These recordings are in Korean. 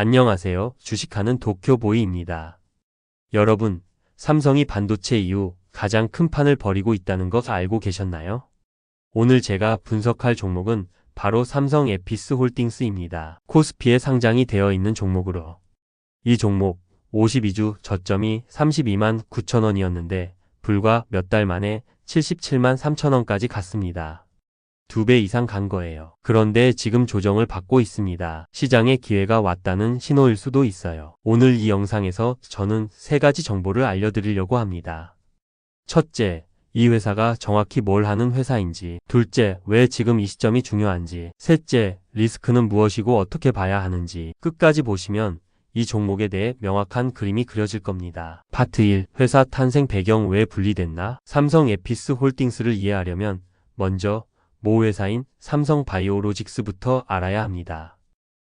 안녕하세요. 주식하는 도쿄보이입니다. 여러분, 삼성이 반도체 이후 가장 큰 판을 벌이고 있다는 것 알고 계셨나요? 오늘 제가 분석할 종목은 바로 삼성 에피스홀딩스입니다. 코스피에 상장이 되어 있는 종목으로. 이 종목 52주 저점이 32만 9천 원이었는데 불과 몇 달 만에 77만 3천 원까지 갔습니다. 2배 이상 간 거예요. 그런데 지금 조정을 받고 있습니다. 시장에 기회가 왔다는 신호일 수도 있어요. 오늘 이 영상에서 저는 3가지 정보를 알려드리려고 합니다. 첫째, 이 회사가 정확히 뭘 하는 회사인지. 둘째, 왜 지금 이 시점이 중요한지. 셋째, 리스크는 무엇이고 어떻게 봐야 하는지. 끝까지 보시면 이 종목에 대해 명확한 그림이 그려질 겁니다. 파트 1. 회사 탄생 배경 왜 분리됐나? 삼성 에피스홀딩스를 이해하려면 먼저 모 회사인 삼성바이오로직스부터 알아야 합니다.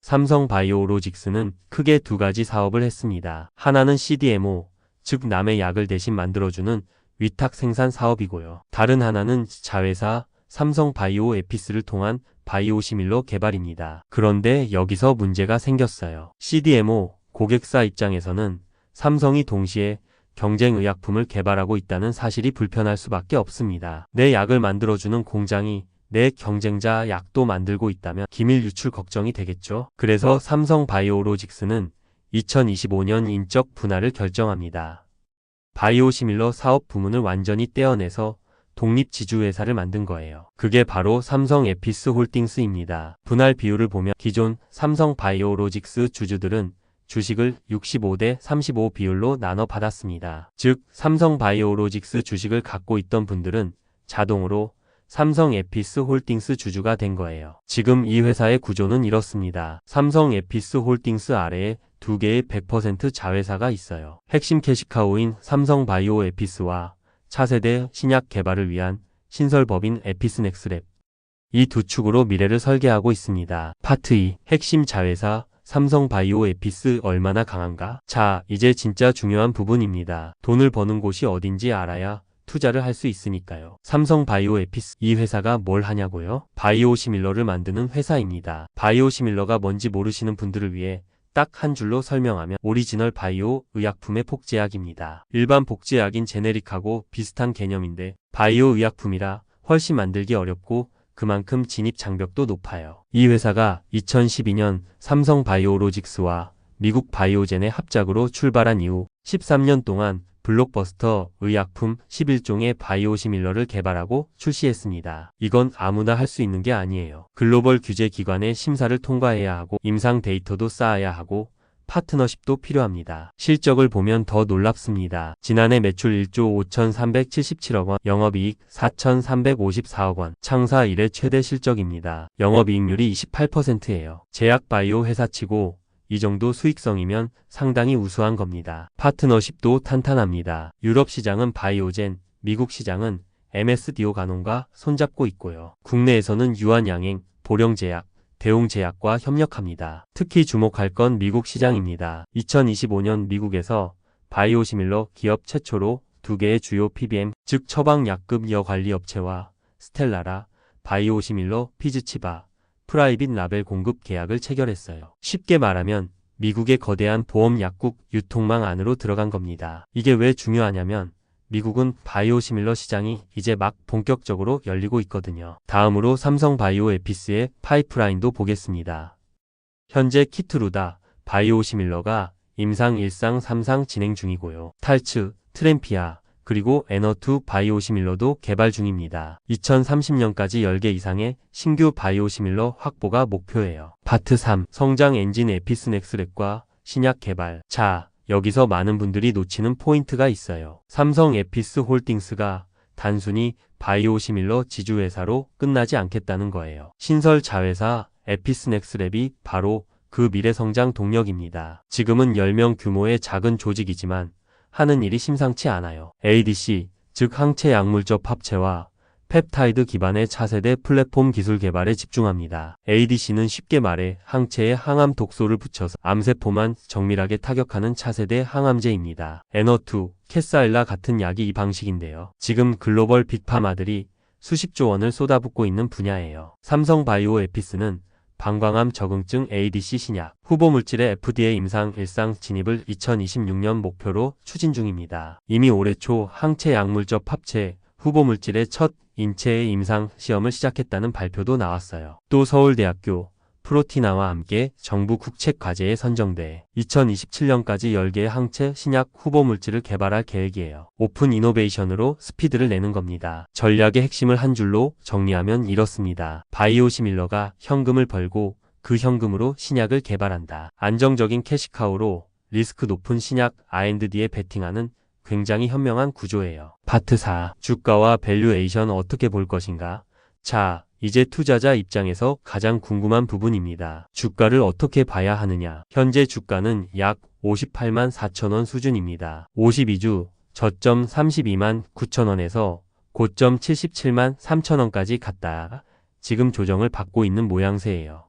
삼성바이오로직스는 크게 2가지 사업을 했습니다. 하나는 CDMO, 즉 남의 약을 대신 만들어주는 위탁 생산 사업이고요. 다른 하나는 자회사 삼성바이오에피스를 통한 바이오시밀러 개발입니다. 그런데 여기서 문제가 생겼어요. CDMO, 고객사 입장에서는 삼성이 동시에 경쟁의약품을 개발하고 있다는 사실이 불편할 수밖에 없습니다. 내 약을 만들어주는 공장이 내 경쟁자 약도 만들고 있다면 기밀 유출 걱정이 되겠죠. 그래서 삼성바이오로직스는 2025년 인적 분할을 결정합니다. 바이오시밀러 사업 부문을 완전히 떼어내서 독립지주회사를 만든 거예요. 그게 바로 삼성 에피스홀딩스입니다. 분할 비율을 보면 기존 삼성바이오로직스 주주들은 주식을 65대 35 비율로 나눠 받았습니다. 즉 삼성바이오로직스 주식을 갖고 있던 분들은 자동으로 삼성 에피스홀딩스 주주가 된 거예요. 지금 이 회사의 구조는 이렇습니다. 삼성 에피스홀딩스 아래에 2개의 100% 자회사가 있어요. 핵심 캐시카우인 삼성바이오에피스와 차세대 신약 개발을 위한 신설법인 에피스넥스랩. 이 두 축으로 미래를 설계하고 있습니다. 파트 2. 핵심 자회사 삼성바이오에피스 얼마나 강한가? 자, 이제 진짜 중요한 부분입니다. 돈을 버는 곳이 어딘지 알아야 투자를 할 수 있으니까요. 삼성바이오에피스, 이 회사가 뭘 하냐고요? 바이오시밀러를 만드는 회사입니다. 바이오시밀러가 뭔지 모르시는 분들을 위해 딱 한 줄로 설명하면 오리지널 바이오 의약품의 복제약입니다. 일반 복제약인 제네릭하고 비슷한 개념인데 바이오 의약품이라 훨씬 만들기 어렵고 그만큼 진입 장벽도 높아요. 이 회사가 2012년 삼성바이오로직스와 미국 바이오젠의 합작으로 출발한 이후 13년 동안 블록버스터 의약품 11종의 바이오시밀러를 개발하고 출시했습니다. 이건 아무나 할 수 있는 게 아니에요. 글로벌 규제 기관의 심사를 통과해야 하고 임상 데이터도 쌓아야 하고 파트너십도 필요합니다. 실적을 보면 더 놀랍습니다. 지난해 매출 1조 5,377억 원, 영업이익 4,354억 원, 창사 이래 최대 실적입니다. 영업이익률이 28%예요. 제약 바이오 회사치고 이 정도 수익성이면 상당히 우수한 겁니다. 파트너십도 탄탄합니다. 유럽 시장은 바이오젠, 미국 시장은 MS디오가논과 손잡고 있고요. 국내에서는 유한양행, 보령제약, 대웅제약과 협력합니다. 특히 주목할 건 미국 시장입니다. 2025년 미국에서 바이오시밀러 기업 최초로 2개의 주요 PBM, 즉 처방약급 여관리업체와 스텔라라, 바이오시밀러 피즈치바, 프라이빗 라벨 공급 계약을 체결했어요. 쉽게 말하면 미국의 거대한 보험 약국 유통망 안으로 들어간 겁니다. 이게 왜 중요하냐면 미국은 바이오시밀러 시장이 이제 막 본격적으로 열리고 있거든요. 다음으로 삼성바이오에피스의 파이프라인도 보겠습니다. 현재 키트루다, 바이오시밀러가 임상 1상 3상 진행 중이고요. 탈츠, 트램피아, 그리고 에너2 바이오시밀러도 개발 중입니다. 2030년까지 10개 이상의 신규 바이오시밀러 확보가 목표예요. 파트 3. 성장 엔진 에피스넥스랩과 신약 개발. 자, 여기서 많은 분들이 놓치는 포인트가 있어요. 삼성 에피스홀딩스가 단순히 바이오시밀러 지주회사로 끝나지 않겠다는 거예요. 신설 자회사 에피스넥스랩이 바로 그 미래 성장 동력입니다. 지금은 10명 규모의 작은 조직이지만 하는 일이 심상치 않아요. ADC, 즉 항체 약물적 합체와 펩타이드 기반의 차세대 플랫폼 기술 개발에 집중합니다. ADC는 쉽게 말해 항체에 항암 독소를 붙여서 암세포만 정밀하게 타격하는 차세대 항암제입니다. 에너2, 캐사일라 같은 약이 이 방식인데요. 지금 글로벌 빅파마들이 수십조 원을 쏟아붓고 있는 분야예요. 삼성바이오에피스는 방광암 적응증 ADC 신약, 후보물질의 FDA 임상 일상 진입을 2026년 목표로 추진 중입니다. 이미 올해 초 항체 약물적 합체 후보물질의 첫 인체의 임상 시험을 시작했다는 발표도 나왔어요. 또 서울대학교 프로티나와 함께 정부 국책 과제에 선정돼 2027년까지 10개의 항체 신약 후보물질을 개발할 계획이에요. 오픈 이노베이션으로 스피드를 내는 겁니다. 전략의 핵심을 한 줄로 정리하면 이렇습니다. 바이오시밀러가 현금을 벌고 그 현금으로 신약을 개발한다. 안정적인 캐시카우로 리스크 높은 신약 R&D에 베팅하는 굉장히 현명한 구조예요. 파트 4. 주가와 밸류에이션 어떻게 볼 것인가? 자, 이제 투자자 입장에서 가장 궁금한 부분입니다. 주가를 어떻게 봐야 하느냐? 현재 주가는 약 58만 4천원 수준입니다. 52주 저점 32만 9천원에서 고점 77만 3천원까지 갔다 지금 조정을 받고 있는 모양새예요.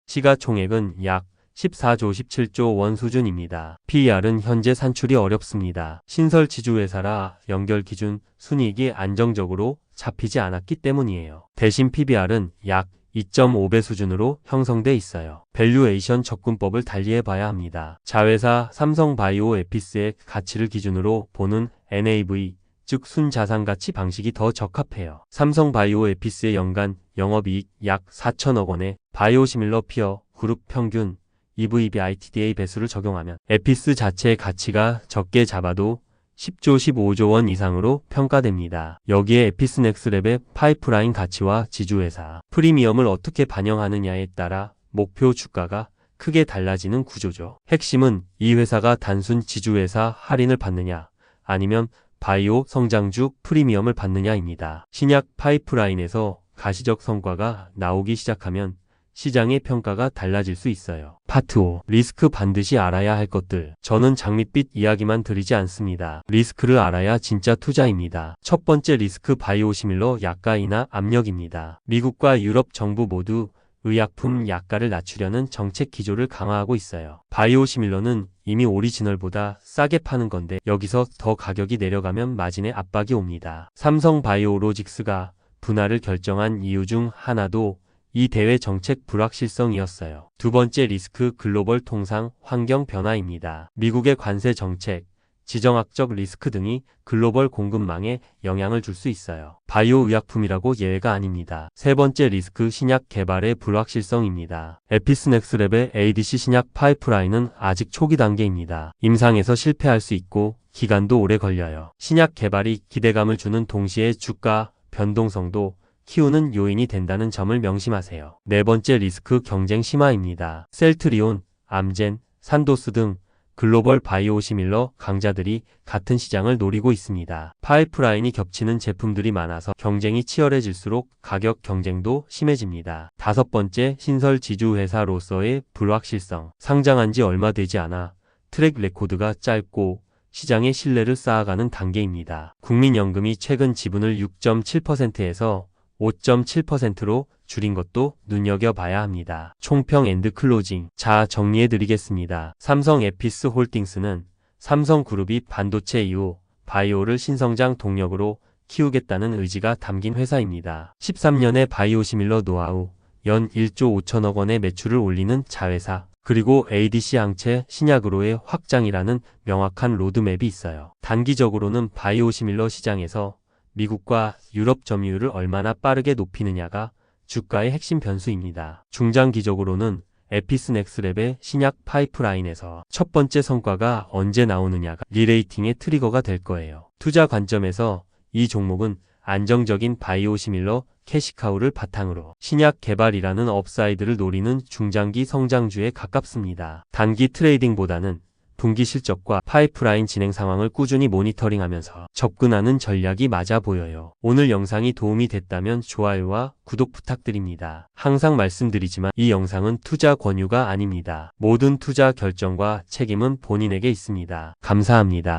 시가총액은 약 14조 17조 원 수준입니다. PER은 현재 산출이 어렵습니다. 신설 지주회사라 연결 기준 순이익이 안정적으로 잡히지 않았기 때문이에요. 대신 PBR은 약 2.5배 수준으로 형성돼 있어요. 밸류에이션 접근법을 달리해봐야 합니다. 자회사 삼성바이오 에피스의 가치를 기준으로 보는 NAV, 즉 순자산가치 방식이 더 적합해요. 삼성바이오 에피스의 연간 영업이익 약 4천억 원에 바이오시밀러 피어 그룹 평균 EV/EBITDA 배수를 적용하면 에피스 자체의 가치가 적게 잡아도 10조 15조 원 이상으로 평가됩니다. 여기에 에피스넥스랩의 파이프라인 가치와 지주회사 프리미엄을 어떻게 반영하느냐에 따라 목표 주가가 크게 달라지는 구조죠. 핵심은 이 회사가 단순 지주회사 할인을 받느냐 아니면 바이오 성장주 프리미엄을 받느냐입니다. 신약 파이프라인에서 가시적 성과가 나오기 시작하면 시장의 평가가 달라질 수 있어요. 파트 5. 리스크 반드시 알아야 할 것들. 저는 장밋빛 이야기만 드리지 않습니다. 리스크를 알아야 진짜 투자입니다. 첫 번째 리스크 바이오시밀러 약가이나 압력입니다. 미국과 유럽 정부 모두 의약품 약가를 낮추려는 정책 기조를 강화하고 있어요. 바이오시밀러는 이미 오리지널보다 싸게 파는 건데 여기서 더 가격이 내려가면 마진에 압박이 옵니다. 삼성바이오로직스가 분할을 결정한 이유 중 하나도 이 대외 정책 불확실성이었어요. 두 번째 리스크 글로벌 통상 환경 변화입니다. 미국의 관세 정책, 지정학적 리스크 등이 글로벌 공급망에 영향을 줄 수 있어요. 바이오 의약품이라고 예외가 아닙니다. 세 번째 리스크 신약 개발의 불확실성입니다. 에피스넥스랩의 ADC 신약 파이프라인은 아직 초기 단계입니다. 임상에서 실패할 수 있고 기간도 오래 걸려요. 신약 개발이 기대감을 주는 동시에 주가 변동성도 키우는 요인이 된다는 점을 명심하세요. 네 번째 리스크 경쟁 심화입니다. 셀트리온, 암젠, 산도스 등 글로벌 바이오시밀러 강자들이 같은 시장을 노리고 있습니다. 파이프라인이 겹치는 제품들이 많아서 경쟁이 치열해질수록 가격 경쟁도 심해집니다. 다섯 번째 신설 지주회사로서의 불확실성. 상장한 지 얼마 되지 않아 트랙 레코드가 짧고 시장의 신뢰를 쌓아가는 단계입니다. 국민연금이 최근 지분을 6.7%에서 5.7%로 줄인 것도 눈여겨봐야 합니다. 총평 앤드 클로징. 자, 정리해드리겠습니다. 삼성 에피스 홀딩스는 삼성그룹이 반도체 이후 바이오를 신성장 동력으로 키우겠다는 의지가 담긴 회사입니다. 13년의 바이오시밀러 노하우, 연 1조 5천억 원의 매출을 올리는 자회사, 그리고 ADC 항체 신약으로의 확장이라는 명확한 로드맵이 있어요. 단기적으로는 바이오시밀러 시장에서 미국과 유럽 점유율을 얼마나 빠르게 높이느냐가 주가의 핵심 변수입니다. 중장기적으로는 에피스넥스랩의 신약 파이프라인에서 첫 번째 성과가 언제 나오느냐가 리레이팅의 트리거가 될 거예요. 투자 관점에서 이 종목은 안정적인 바이오시밀러 캐시카우를 바탕으로 신약 개발이라는 업사이드를 노리는 중장기 성장주에 가깝습니다. 단기 트레이딩보다는 분기 실적과 파이프라인 진행 상황을 꾸준히 모니터링하면서 접근하는 전략이 맞아 보여요. 오늘 영상이 도움이 됐다면 좋아요와 구독 부탁드립니다. 항상 말씀드리지만 이 영상은 투자 권유가 아닙니다. 모든 투자 결정과 책임은 본인에게 있습니다. 감사합니다.